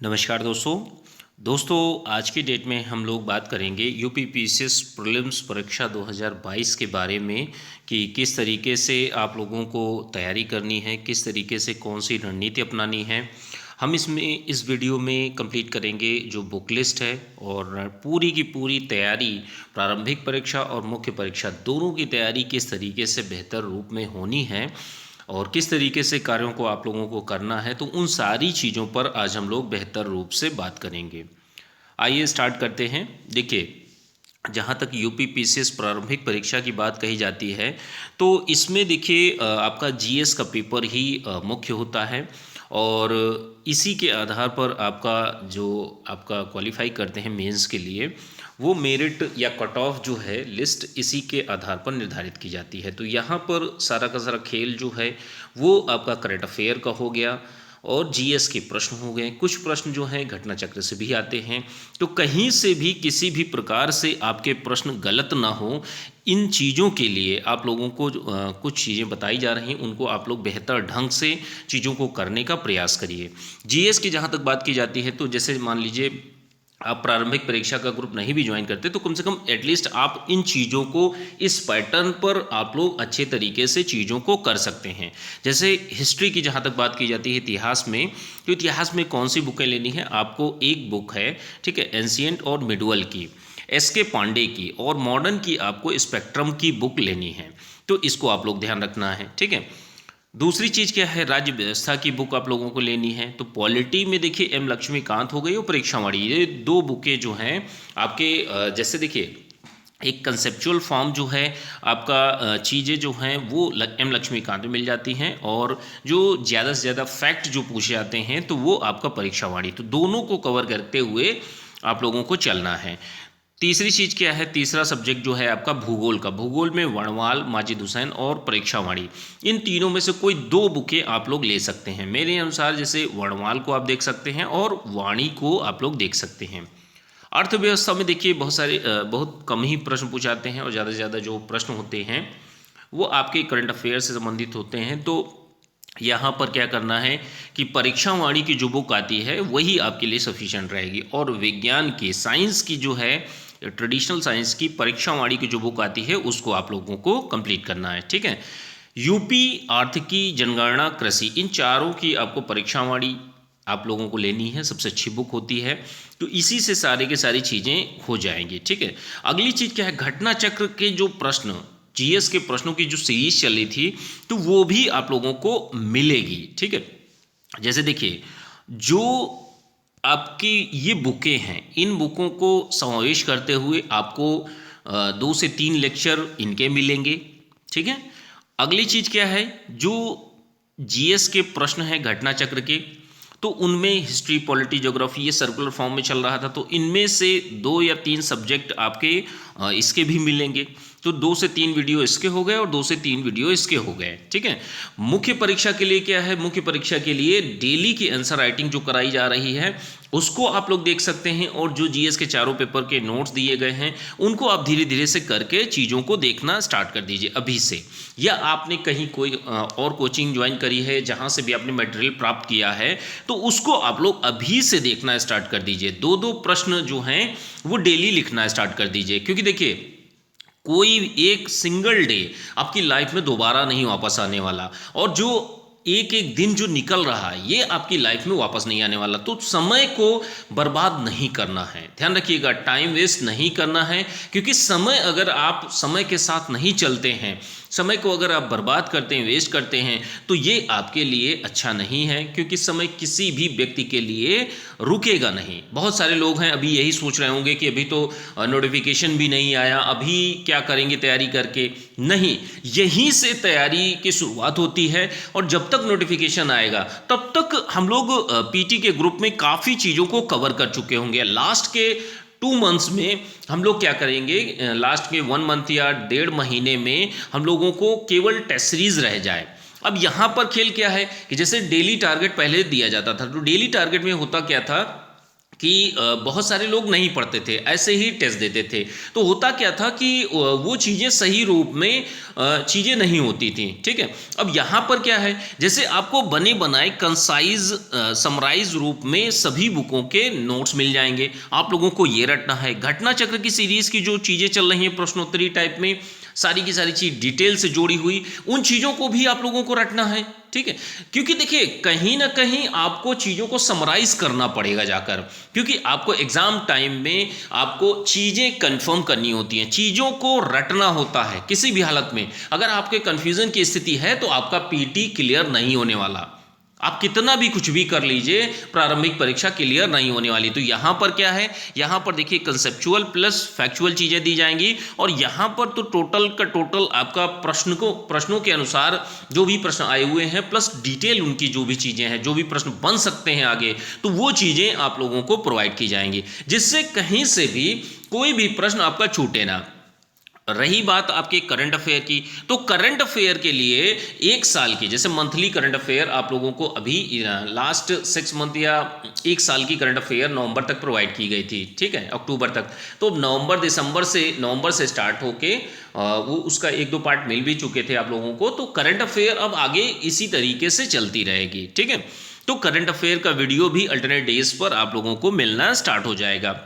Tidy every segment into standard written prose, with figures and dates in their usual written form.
नमस्कार दोस्तों आज की डेट में हम लोग बात करेंगे यूपी पीसीएस प्रीलिम्स परीक्षा 2022 के बारे में कि किस तरीके से आप लोगों को तैयारी करनी है, किस तरीके से कौन सी रणनीति अपनानी है। हम इस वीडियो में कंप्लीट करेंगे जो बुक लिस्ट है और पूरी की पूरी तैयारी, प्रारंभिक परीक्षा और मुख्य परीक्षा दोनों की तैयारी किस तरीके से बेहतर रूप में होनी है और किस तरीके से कार्यों को आप लोगों को करना है, तो उन सारी चीज़ों पर आज हम लोग बेहतर रूप से बात करेंगे। आइए स्टार्ट करते हैं। देखिए, जहाँ तक यूपी पीसीएस प्रारंभिक परीक्षा की बात कही जाती है, तो इसमें देखिए आपका जीएस का पेपर ही मुख्य होता है और इसी के आधार पर आपका क्वालिफाई करते हैं मेंस के लिए, वो मेरिट या कट ऑफ जो है लिस्ट इसी के आधार पर निर्धारित की जाती है। तो यहाँ पर सारा का सारा खेल जो है वो आपका करंट अफेयर का हो गया और जीएस के प्रश्न हो गए। कुछ प्रश्न जो हैं घटना चक्र से भी आते हैं, तो कहीं से भी किसी भी प्रकार से आपके प्रश्न गलत ना हो, इन चीज़ों के लिए आप लोगों को कुछ चीज़ें बताई जा रही हैं, उनको आप लोग बेहतर ढंग से चीज़ों को करने का प्रयास करिए। जीएस की जहाँ तक बात की जाती है, तो जैसे मान लीजिए आप प्रारंभिक परीक्षा का ग्रुप नहीं भी ज्वाइन करते, तो कम से कम एटलीस्ट आप इन चीज़ों को, इस पैटर्न पर आप लोग अच्छे तरीके से चीज़ों को कर सकते हैं। जैसे हिस्ट्री की जहाँ तक बात की जाती है, इतिहास में, तो इतिहास में कौन सी बुकें लेनी है, आपको एक बुक है, ठीक है, एंशिएंट और मिडवल की, एसके पांडे की, और मॉडर्न की आपको स्पेक्ट्रम की बुक लेनी है। तो इसको आप लोग ध्यान रखना है, ठीक है। दूसरी चीज़ क्या है, राज्य व्यवस्था की बुक आप लोगों को लेनी है। तो पॉलिटी में देखिए एम लक्ष्मीकांत हो गई और परीक्षावाणी, ये दो बुकें जो हैं आपके जैसे देखिए एक कंसेप्चुअल फॉर्म जो है आपका, चीज़ें जो हैं वो एम लक्ष्मीकांत में मिल जाती हैं, और जो ज़्यादा से ज़्यादा फैक्ट जो पूछे जाते हैं तो वो आपका परीक्षावाणी। तो दोनों को कवर करते हुए आप लोगों को चलना है। तीसरी चीज़ क्या है, तीसरा सब्जेक्ट जो है आपका भूगोल का, भूगोल में वर्णमाल, माजिद हुसैन और परीक्षावाणी, इन तीनों में से कोई दो बुकें आप लोग ले सकते हैं। मेरे अनुसार जैसे वर्णमाल को आप देख सकते हैं और वाणी को आप लोग देख सकते हैं। अर्थव्यवस्था में देखिए बहुत कम ही प्रश्न पूछाते हैं और ज़्यादा से ज़्यादा जो प्रश्न होते हैं वो आपके करंट अफेयर से संबंधित होते हैं। तो यहाँ पर क्या करना है कि परीक्षावाणी की जो बुक आती है वही आपके लिए सफिशिएंट रहेगी, और विज्ञान की, साइंस की जो है, ट्रेडिशनल साइंस की परीक्षावाणी की जो बुक आती है उसको आप लोगों को कंप्लीट करना है, ठीक है। यूपी, आर्थिकी, जनगणना, कृषि, इन चारों की आपको परीक्षावाणी आप लोगों को लेनी है, सबसे अच्छी बुक होती है। तो इसी से सारे के सारी चीज़ें हो जाएंगी, ठीक है। अगली चीज़ क्या है, घटना चक्र के जो प्रश्न, जीएस के प्रश्नों की जो सीरीज चल रही थी, तो वो भी आप लोगों को मिलेगी, ठीक है। जैसे देखिए, जो आपकी ये बुकें हैं, इन बुकों को समावेश करते हुए आपको 2 से 3 लेक्चर इनके मिलेंगे, ठीक है। अगली चीज़ क्या है, जो जीएस के प्रश्न हैं घटना चक्र के, तो उनमें हिस्ट्री, पॉलिटी, ज्योग्राफी, ये सर्कुलर फॉर्म में चल रहा था, तो इनमें से 2 या 3 सब्जेक्ट आपके इसके भी मिलेंगे। तो 2 से 3 वीडियो इसके हो गए और 2 से 3 वीडियो इसके हो गए, ठीक है। मुख्य परीक्षा के लिए क्या है, मुख्य परीक्षा के लिए डेली की आंसर राइटिंग जो कराई जा रही है उसको आप लोग देख सकते हैं, और जो जीएस के चारों पेपर के नोट्स दिए गए हैं उनको आप धीरे धीरे से करके चीज़ों को देखना स्टार्ट कर दीजिए अभी से। या आपने कहीं कोई और कोचिंग ज्वाइन करी है जहाँ से भी आपने मटेरियल प्राप्त किया है, तो उसको आप लोग अभी से देखना स्टार्ट कर दीजिए। 2-2 प्रश्न जो हैं वो डेली लिखना स्टार्ट कर दीजिए, क्योंकि देखिए कोई एक सिंगल डे आपकी लाइफ में दोबारा नहीं वापस आने वाला, और जो एक एक दिन जो निकल रहा है ये आपकी लाइफ में वापस नहीं आने वाला। तो समय को बर्बाद नहीं करना है, ध्यान रखिएगा, टाइम वेस्ट नहीं करना है, क्योंकि समय, अगर आप समय के साथ नहीं चलते हैं, समय को अगर आप बर्बाद करते हैं, वेस्ट करते हैं, तो ये आपके लिए अच्छा नहीं है, क्योंकि समय किसी भी व्यक्ति के लिए रुकेगा नहीं। बहुत सारे लोग हैं अभी यही सोच रहे होंगे कि अभी तो नोटिफिकेशन भी नहीं आया, अभी क्या करेंगे तैयारी करके। नहीं, यहीं से तैयारी की शुरुआत होती है, और जब तक नोटिफिकेशन आएगा तब तक हम लोग पीटी के ग्रुप में काफ़ी चीज़ों को कवर कर चुके होंगे। लास्ट के 2 मंथ्स में हम लोग क्या करेंगे, लास्ट के 1 मंथ या 1.5 महीने में हम लोगों को केवल टेस्ट सीरीज रह जाए। अब यहाँ पर खेल क्या है कि जैसे डेली टारगेट पहले दिया जाता था, तो डेली टारगेट में होता क्या था कि बहुत सारे लोग नहीं पढ़ते थे, ऐसे ही टेस्ट देते थे। तो होता क्या था कि वो चीज़ें सही रूप में चीज़ें नहीं होती थी, ठीक है। अब यहाँ पर क्या है, जैसे आपको बने बनाए कंसाइज समराइज रूप में सभी बुकों के नोट्स मिल जाएंगे। आप लोगों को ये रटना है, घटना चक्र की सीरीज़ की जो चीज़ें चल रही हैं प्रश्नोत्तरी टाइप में, सारी की सारी चीज़ डिटेल से जोड़ी हुई, उन चीज़ों को भी आप लोगों को रटना है, ठीक है। क्योंकि देखिए कहीं ना कहीं आपको चीज़ों को समराइज करना पड़ेगा जाकर, क्योंकि आपको एग्जाम टाइम में आपको चीज़ें कंफर्म करनी होती हैं, चीज़ों को रटना होता है किसी भी हालत में। अगर आपके कंफ्यूजन की स्थिति है तो आपका पीटी क्लियर नहीं होने वाला। आप कितना भी कुछ भी कर लीजिए, प्रारंभिक परीक्षा क्लियर नहीं होने वाली। तो यहाँ पर क्या है, यहाँ पर देखिए कंसेप्चुअल प्लस फैक्चुअल चीज़ें दी जाएंगी, और यहाँ पर तो टोटल का टोटल आपका प्रश्नों के अनुसार जो भी प्रश्न आए हुए हैं प्लस डिटेल उनकी जो भी चीज़ें हैं, जो भी प्रश्न बन सकते हैं आगे, तो वो चीज़ें आप लोगों को प्रोवाइड की जाएंगी, जिससे कहीं से भी कोई भी प्रश्न आपका छूटे ना। रही बात आपके करंट अफेयर की, तो करंट अफेयर के लिए एक साल की, जैसे मंथली करंट अफेयर आप लोगों को अभी लास्ट 6 मंथ या एक साल की करंट अफेयर नवंबर तक प्रोवाइड की गई थी, ठीक है, अक्टूबर तक। तो नवंबर से स्टार्ट होके वो उसका 1-2 पार्ट मिल भी चुके थे आप लोगों को। तो करंट अफेयर अब आगे इसी तरीके से चलती रहेगी, ठीक है। तो करंट अफेयर का वीडियो भी अल्टरनेट डेज पर आप लोगों को मिलना स्टार्ट हो जाएगा।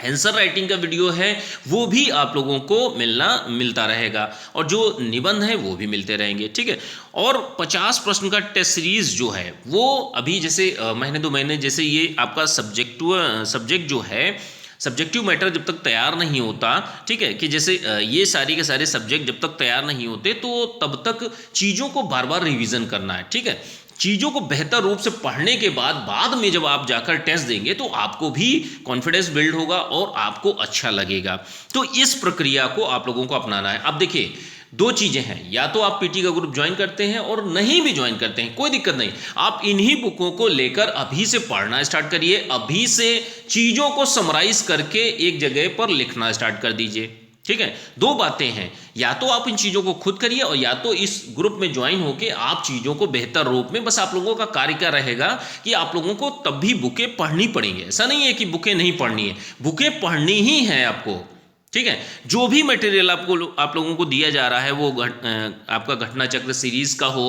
आंसर राइटिंग का वीडियो है वो भी आप लोगों को मिलता रहेगा, और जो निबंध है वो भी मिलते रहेंगे, ठीक है। और 50 प्रश्न का टेस्ट सीरीज जो है वो अभी जैसे महीने 2 महीने, जैसे ये आपका सब्जेक्ट जो है, सब्जेक्टिव मैटर जब तक तैयार नहीं होता, ठीक है, कि जैसे ये सारी के सारे सब्जेक्ट जब तक तैयार नहीं होते तो तब तक चीज़ों को बार बार रिवीजन करना है, ठीक है। चीज़ों को बेहतर रूप से पढ़ने के बाद में जब आप जाकर टेस्ट देंगे तो आपको भी कॉन्फिडेंस बिल्ड होगा और आपको अच्छा लगेगा। तो इस प्रक्रिया को आप लोगों को अपनाना है। अब देखिए 2 चीज़ें हैं, या तो आप पीटी का ग्रुप ज्वाइन करते हैं और नहीं भी ज्वाइन करते हैं, कोई दिक्कत नहीं। आप इन्हीं बुकों को लेकर अभी से पढ़ना स्टार्ट करिए, अभी से चीज़ों को समराइज करके एक जगह पर लिखना स्टार्ट कर दीजिए, ठीक है। 2 बातें हैं, या तो आप इन चीज़ों को खुद करिए और या तो इस ग्रुप में ज्वाइन होकर आप चीज़ों को बेहतर रूप में, बस आप लोगों का कार्य क्या रहेगा कि आप लोगों को तब भी बुकें पढ़नी पड़ेंगी। ऐसा नहीं है कि बुकें नहीं पढ़नी है, बुकें पढ़नी ही है आपको, ठीक है। जो भी मटेरियल आप लोगों को दिया जा रहा है वो आपका घटना चक्र सीरीज का हो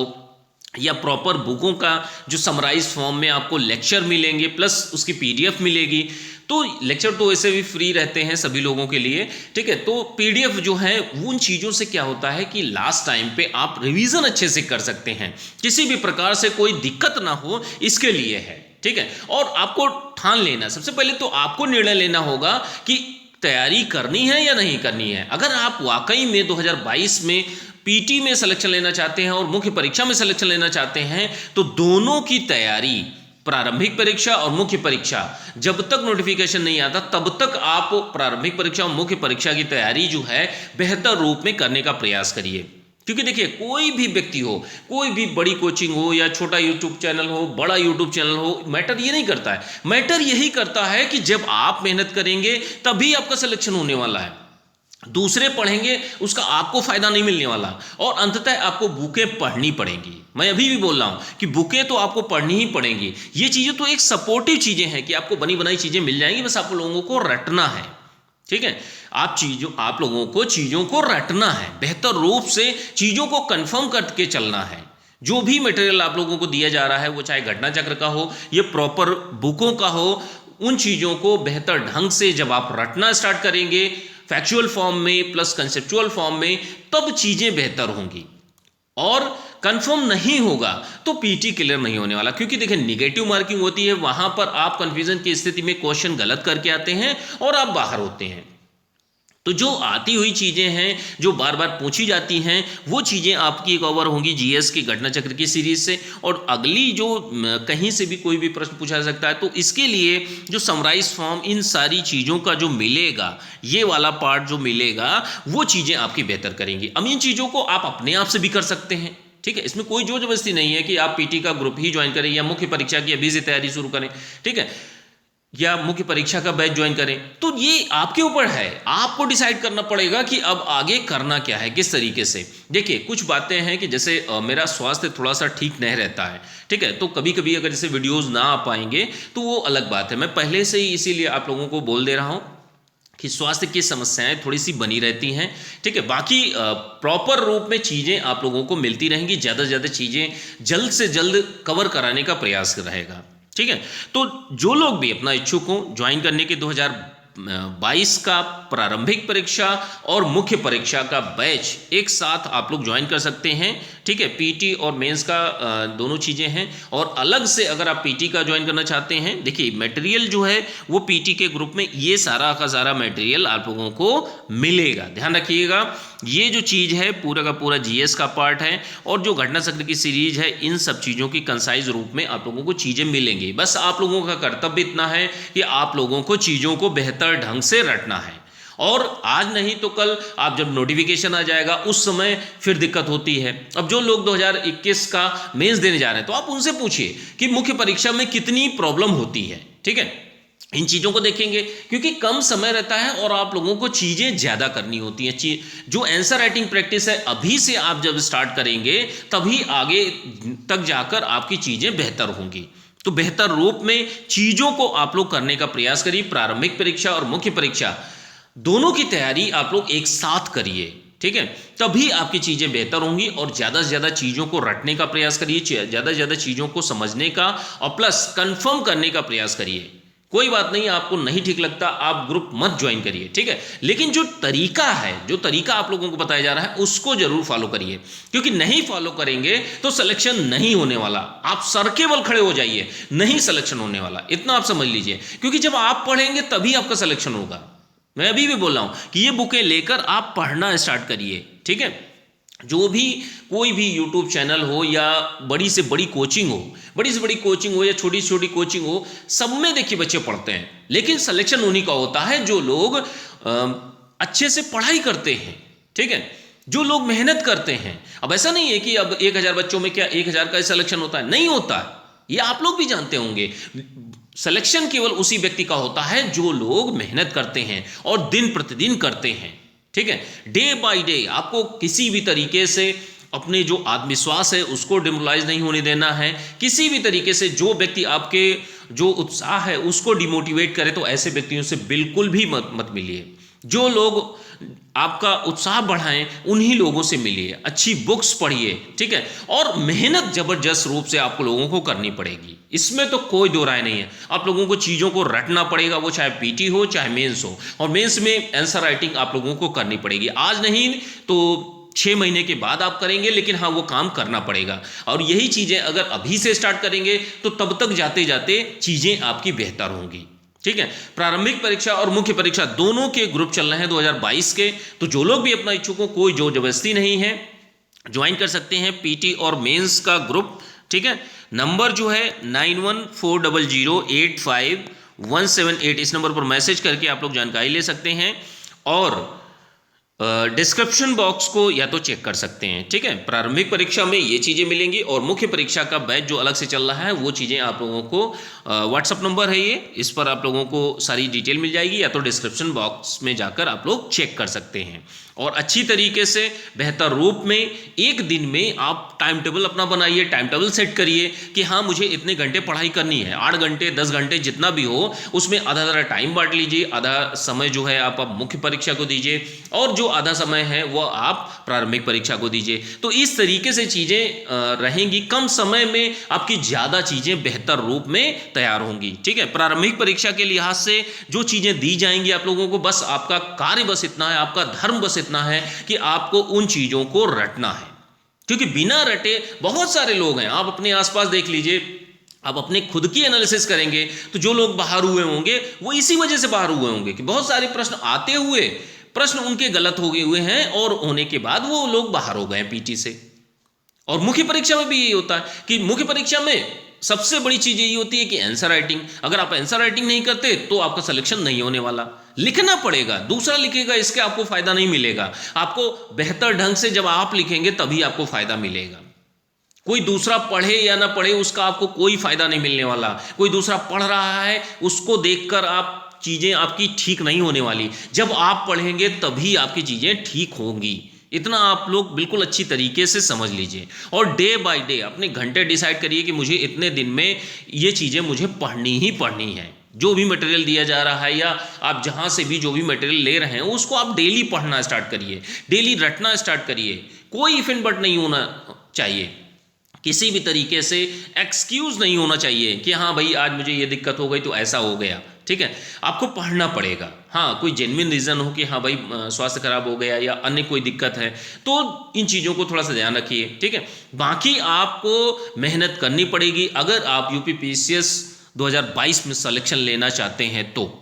या प्रॉपर बुकों का जो समराइज फॉर्म में आपको लेक्चर मिलेंगे प्लस उसकी पीडीएफ मिलेगी। तो लेक्चर तो वैसे भी फ्री रहते हैं सभी लोगों के लिए, ठीक है। तो पीडीएफ जो है उन चीज़ों से क्या होता है कि लास्ट टाइम पे आप रिवीजन अच्छे से कर सकते हैं, किसी भी प्रकार से कोई दिक्कत ना हो इसके लिए है, ठीक है। और आपको ठान लेना, सबसे पहले तो आपको निर्णय लेना होगा कि तैयारी करनी है या नहीं करनी है। अगर आप वाकई में 2022 में पीटी में सिलेक्शन लेना चाहते हैं और मुख्य परीक्षा में सिलेक्शन लेना चाहते हैं तो दोनों की तैयारी, प्रारंभिक परीक्षा और मुख्य परीक्षा, जब तक नोटिफिकेशन नहीं आता तब तक आप प्रारंभिक परीक्षा और मुख्य परीक्षा की तैयारी जो है बेहतर रूप में करने का प्रयास करिए। क्योंकि देखिए कोई भी व्यक्ति हो, कोई भी बड़ी कोचिंग हो या छोटा यूट्यूब चैनल हो, बड़ा यूट्यूब चैनल हो, मैटर ये नहीं करता है। मैटर यही करता है कि जब आप मेहनत करेंगे तभी आपका सिलेक्शन होने वाला है। दूसरे पढ़ेंगे उसका आपको फायदा नहीं मिलने वाला, और अंततः आपको बुकें पढ़नी पड़ेंगी। मैं अभी भी बोल रहा हूं कि बुकें तो आपको पढ़नी ही पड़ेंगी। ये चीजें तो एक सपोर्टिव चीजें हैं कि आपको बनी बनाई चीजें मिल जाएंगी, बस आप लोगों को रटना है, ठीक है। आप लोगों को चीजों को रटना है, बेहतर रूप से चीजों को कंफर्म करके चलना है। जो भी मटेरियल आप लोगों को दिया जा रहा है वो चाहे घटना चक्र का हो या प्रॉपर बुकों का हो, उन चीजों को बेहतर ढंग से जब आप रटना स्टार्ट करेंगे फैक्चुअल फॉर्म में प्लस कंसेप्चुअल फॉर्म में, तब चीजें बेहतर होंगी। और कंफर्म नहीं होगा तो पीटी क्लियर नहीं होने वाला, क्योंकि देखिए निगेटिव मार्किंग होती है, वहां पर आप कंफ्यूजन की स्थिति में क्वेश्चन गलत करके आते हैं और आप बाहर होते हैं। तो जो आती हुई चीज़ें हैं जो बार बार पूछी जाती हैं वो चीज़ें आपकी कवर होंगी जीएस की घटना चक्र की सीरीज से, और अगली जो कहीं से भी कोई भी प्रश्न पूछा जा सकता है तो इसके लिए जो समराइज फॉर्म इन सारी चीज़ों का जो मिलेगा, ये वाला पार्ट जो मिलेगा वो चीज़ें आपकी बेहतर करेंगी। अब इन चीज़ों को आप अपने आप से भी कर सकते हैं, ठीक है। इसमें कोई जोर जबरदस्ती नहीं है कि आप पीटी का ग्रुप ही ज्वाइन करें या मुख्य परीक्षा की अभी से तैयारी शुरू करें, ठीक है। या मुख्य परीक्षा का बैच ज्वाइन करें, तो ये आपके ऊपर है। आपको डिसाइड करना पड़ेगा कि अब आगे करना क्या है, किस तरीके से। देखिए कुछ बातें हैं कि जैसे मेरा स्वास्थ्य थोड़ा सा ठीक नहीं रहता है, ठीक है, तो कभी कभी अगर जैसे वीडियोस ना आ पाएंगे तो वो अलग बात है। मैं पहले से ही इसीलिए आप लोगों को बोल दे रहा हूँ कि स्वास्थ्य की समस्याएं थोड़ी सी बनी रहती हैं, ठीक है। बाकी प्रॉपर रूप में चीज़ें आप लोगों को मिलती रहेंगी, ज़्यादा से ज़्यादा चीज़ें जल्द से जल्द कवर कराने का प्रयास रहेगा, ठीक है। तो जो लोग भी अपना इच्छुक हों ज्वाइन करने के 2022 का प्रारंभिक परीक्षा और मुख्य परीक्षा का बैच एक साथ आप लोग ज्वाइन कर सकते हैं, ठीक है। पीटी और मेंस का दोनों चीज़ें हैं। और अलग से अगर आप पीटी का ज्वाइन करना चाहते हैं, देखिए मटेरियल जो है वो पीटी के ग्रुप में ये सारा का सारा मटेरियल आप लोगों को मिलेगा। ध्यान रखिएगा, ये जो चीज़ है पूरा का पूरा जीएस का पार्ट है और जो घटना चक्र की सीरीज है, इन सब चीज़ों की कंसाइज रूप में आप लोगों को चीज़ें मिलेंगी। बस आप लोगों का कर्तव्य इतना है कि आप लोगों को चीज़ों को बेहतर ढंग से रटना है। और आज नहीं तो कल आप जब नोटिफिकेशन आ जाएगा उस समय फिर दिक्कत होती है। अब जो लोग 2021 का मेंस देने जा रहे हैं तो आप उनसे पूछिए कि मुख्य परीक्षा में कितनी प्रॉब्लम होती है, ठीक है। इन चीज़ों को देखेंगे क्योंकि कम समय रहता है और आप लोगों को चीज़ें ज़्यादा करनी होती हैं। जो आंसर राइटिंग प्रैक्टिस है अभी से आप जब स्टार्ट करेंगे तभी आगे तक जाकर आपकी चीज़ें बेहतर होंगी। तो बेहतर रूप में चीज़ों को आप लोग करने का प्रयास करिए। प्रारंभिक परीक्षा और मुख्य परीक्षा दोनों की तैयारी आप लोग एक साथ करिए, ठीक है, तभी आपकी चीज़ें बेहतर होंगी। और ज़्यादा से ज़्यादा चीज़ों को रटने का प्रयास करिए, ज़्यादा से ज़्यादा चीज़ों को समझने का और प्लस कंफर्म करने का प्रयास करिए। कोई बात नहीं, आपको नहीं ठीक लगता आप ग्रुप मत ज्वाइन करिए, ठीक है, लेकिन जो तरीका है, जो तरीका आप लोगों को बताया जा रहा है उसको जरूर फॉलो करिए, क्योंकि नहीं फॉलो करेंगे तो सिलेक्शन नहीं होने वाला। आप सर के बल खड़े हो जाइए, नहीं सिलेक्शन होने वाला, इतना आप समझ लीजिए। क्योंकि जब आप पढ़ेंगे तभी आपका सिलेक्शन होगा। मैं अभी भी बोल रहा हूं कि ये बुकें लेकर आप पढ़ना स्टार्ट करिए, ठीक है। जो भी कोई भी यूट्यूब चैनल हो या बड़ी से बड़ी कोचिंग हो, बड़ी से बड़ी कोचिंग हो या छोटी से छोटी कोचिंग हो, सब में देखिए बच्चे पढ़ते हैं, लेकिन सिलेक्शन उन्हीं का होता है जो लोग अच्छे से पढ़ाई करते हैं, ठीक है, जो लोग मेहनत करते हैं। अब ऐसा नहीं है कि अब 1000 बच्चों में क्या 1000 का सिलेक्शन होता है, नहीं होता है, ये आप लोग भी जानते होंगे। सिलेक्शन केवल उसी व्यक्ति का होता है जो लोग मेहनत करते हैं और दिन प्रतिदिन करते हैं, ठीक है। डे बाय डे आपको किसी भी तरीके से अपने जो आत्मविश्वास है उसको डिमोरलाइज नहीं होने देना है। किसी भी तरीके से जो व्यक्ति आपके जो उत्साह है उसको डिमोटिवेट करे तो ऐसे व्यक्तियों से बिल्कुल भी मत मिलिए। जो लोग आपका उत्साह बढ़ाएं उन्हीं लोगों से मिलिए, अच्छी बुक्स पढ़िए, ठीक है। और मेहनत जबरदस्त रूप से आपको लोगों को करनी पड़ेगी, इसमें तो कोई दो राय नहीं है। आप लोगों को चीज़ों को रटना पड़ेगा, वो चाहे पीटी हो चाहे मेंस हो। और मेंस में आंसर राइटिंग आप लोगों को करनी पड़ेगी, आज नहीं तो 6 महीने के बाद आप करेंगे, लेकिन हाँ वो काम करना पड़ेगा। और यही चीज़ें अगर अभी से स्टार्ट करेंगे तो तब तक जाते जाते चीज़ें आपकी बेहतर होंगी, ठीक है। प्रारंभिक परीक्षा और मुख्य परीक्षा दोनों के ग्रुप चल रहे हैं 2022 के। तो जो लोग भी अपना इच्छुक हो, कोई जोर जबरदस्ती नहीं है, ज्वाइन कर सकते हैं पीटी और मेंस का ग्रुप, ठीक है। नंबर जो है 9140085178, इस नंबर पर मैसेज करके आप लोग जानकारी ले सकते हैं और डिस्क्रिप्शन बॉक्स को या तो चेक कर सकते हैं, ठीक है। प्रारंभिक परीक्षा में ये चीज़ें मिलेंगी और मुख्य परीक्षा का बैच जो अलग से चल रहा है वो चीज़ें आप लोगों को व्हाट्सअप नंबर है ये, इस पर आप लोगों को सारी डिटेल मिल जाएगी, या तो डिस्क्रिप्शन बॉक्स में जाकर आप लोग चेक कर सकते हैं। और अच्छी तरीके से बेहतर रूप में एक दिन में आप टाइम टेबल अपना बनाइए, टाइम टेबल सेट करिए कि हाँ मुझे इतने घंटे पढ़ाई करनी है, 8 घंटे 10 घंटे जितना भी हो, उसमें आधा आधा टाइम बांट लीजिए। आधा समय जो है आप मुख्य परीक्षा को दीजिए और जो आधा समय है वो आप प्रारंभिक परीक्षा को दीजिए। तो इस तरीके से चीज़ें रहेंगी, कम समय में आपकी ज़्यादा चीज़ें बेहतर रूप में तैयार होंगी, ठीक है। प्रारंभिक परीक्षा के लिहाज से जो चीज़ें दी जाएंगी आप लोगों को, बस आपका कार्य बस इतना है, आपका धर्म बस इतना है कि आपको उन चीज़ों को रटना है। क्योंकि बिना रटे बहुत सारे लोग हैं, आप अपने आसपास देख लीजिए, आप अपने खुद की एनालिसिस करेंगे तो जो लोग बाहर हुए होंगे वो इसी वजह से बाहर हुए होंगे कि बहुत सारे प्रश्न आते हुए प्रश्न उनके गलत हो गए हुए हैं और होने के बाद वो लोग बाहर हो गए पीटी से। और मुख्य परीक्षा में भी यही होता है कि मुख्य परीक्षा में सबसे बड़ी चीज यही होती है कि आंसर राइटिंग, अगर आप आंसर राइटिंग नहीं करते तो आपका सिलेक्शन नहीं होने वाला। लिखना पड़ेगा, दूसरा लिखेगा इसके आपको फायदा नहीं मिलेगा। आपको बेहतर ढंग से जब आप लिखेंगे तभी आपको फायदा मिलेगा। कोई दूसरा पढ़े या ना पढ़े उसका आपको कोई फायदा नहीं मिलने वाला। कोई दूसरा पढ़ रहा है उसको देखकर आप चीज़ें आपकी ठीक नहीं होने वाली। जब आप पढ़ेंगे तभी आपकी चीज़ें ठीक होंगी। इतना आप लोग बिल्कुल अच्छी तरीके से समझ लीजिए और डे बाय डे अपने घंटे डिसाइड करिए कि मुझे इतने दिन में ये चीज़ें मुझे पढ़नी ही पढ़नी है। जो भी मटेरियल दिया जा रहा है या आप जहाँ से भी जो भी मटेरियल ले रहे हैं उसको आप डेली पढ़ना स्टार्ट करिए, डेली रटना स्टार्ट करिए। कोई इफ एंड बट नहीं होना चाहिए, किसी भी तरीके से एक्सक्यूज़ नहीं होना चाहिए कि हाँ भाई आज मुझे ये दिक्कत हो गई तो ऐसा हो गया। ठीक है, आपको पढ़ना पड़ेगा। हाँ, कोई जेन्युइन रीज़न हो कि हाँ भाई स्वास्थ्य खराब हो गया या अन्य कोई दिक्कत है तो इन चीज़ों को थोड़ा सा ध्यान रखिए। ठीक है, बाकी आपको मेहनत करनी पड़ेगी अगर आप यूपीपीसीएस 2022 में सिलेक्शन लेना चाहते हैं तो।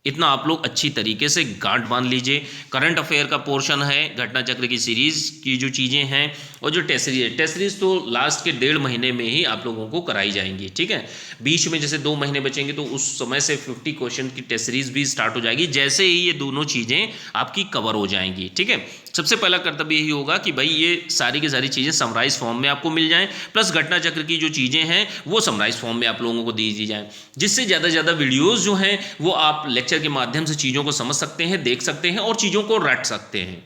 इतना आप लोग अच्छी तरीके से गांठ बांध लीजिए। करंट अफेयर का पोर्शन है, घटना चक्र की सीरीज की जो चीज़ें हैं और जो टेस्ट सीरीज है, टेस्ट सीरीज तो लास्ट के 1.5 महीने में ही आप लोगों को कराई जाएंगी। ठीक है, बीच में जैसे 2 महीने बचेंगे तो उस समय से 50 क्वेश्चन की टेस्ट सीरीज भी स्टार्ट हो जाएगी, जैसे ही ये दोनों चीज़ें आपकी कवर हो जाएंगी। ठीक है, सबसे पहला कर्तव्य यही होगा कि भाई ये सारी की सारी चीज़ें समराइज फॉर्म में आपको मिल जाएं, प्लस घटना चक्र की जो चीज़ें हैं वो समराइज फॉर्म में आप लोगों को दी जाएं, जिससे ज़्यादा से ज़्यादा वीडियोज़ जो हैं वो आप लेक्चर के माध्यम से चीज़ों को समझ सकते हैं, देख सकते हैं और चीज़ों को रट सकते हैं।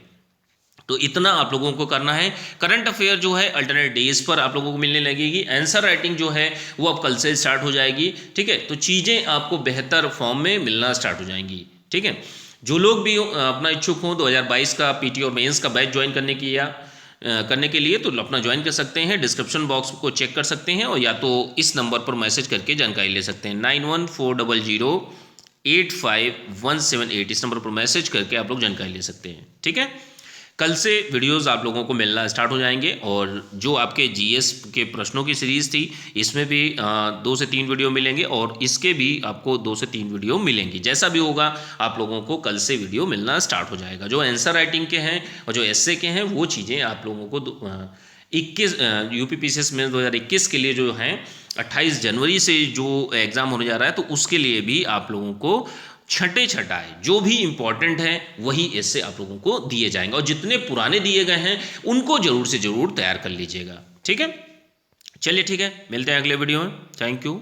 तो इतना आप लोगों को करना है। करंट अफेयर जो है अल्टरनेट डेज पर आप लोगों को मिलने लगेगी। आंसर राइटिंग जो है वो अब कल से स्टार्ट हो जाएगी। ठीक है, तो चीज़ें आपको बेहतर फॉर्म में मिलना स्टार्ट हो जाएंगी। ठीक है, जो लोग भी अपना इच्छुक हों 2022 का पीटी और मेंस का बैच ज्वाइन करने के लिए तो अपना ज्वाइन कर सकते हैं। डिस्क्रिप्शन बॉक्स को चेक कर सकते हैं और या तो इस नंबर पर मैसेज करके जानकारी ले सकते हैं 9140085178। इस नंबर पर मैसेज करके आप लोग जानकारी ले सकते हैं। ठीक है, कल से वीडियोस आप लोगों को मिलना स्टार्ट हो जाएंगे और जो आपके जीएस के प्रश्नों की सीरीज़ थी इसमें भी 2 से 3 वीडियो मिलेंगे और इसके भी आपको 2 से 3 वीडियो मिलेंगी। जैसा भी होगा आप लोगों को कल से वीडियो मिलना स्टार्ट हो जाएगा। जो आंसर राइटिंग के हैं और जो एसए के हैं वो चीज़ें आप लोगों को 21 यूपीपीसीएस में 2021 के लिए जो हैं 28 जनवरी से जो एग्ज़ाम होने जा रहा है तो उसके लिए भी आप लोगों को छटाए जो भी इंपॉर्टेंट है वही इससे आप लोगों को दिए जाएंगे और जितने पुराने दिए गए हैं उनको जरूर से जरूर तैयार कर लीजिएगा। ठीक है, चलिए ठीक है, मिलते हैं अगले वीडियो में। Thank you.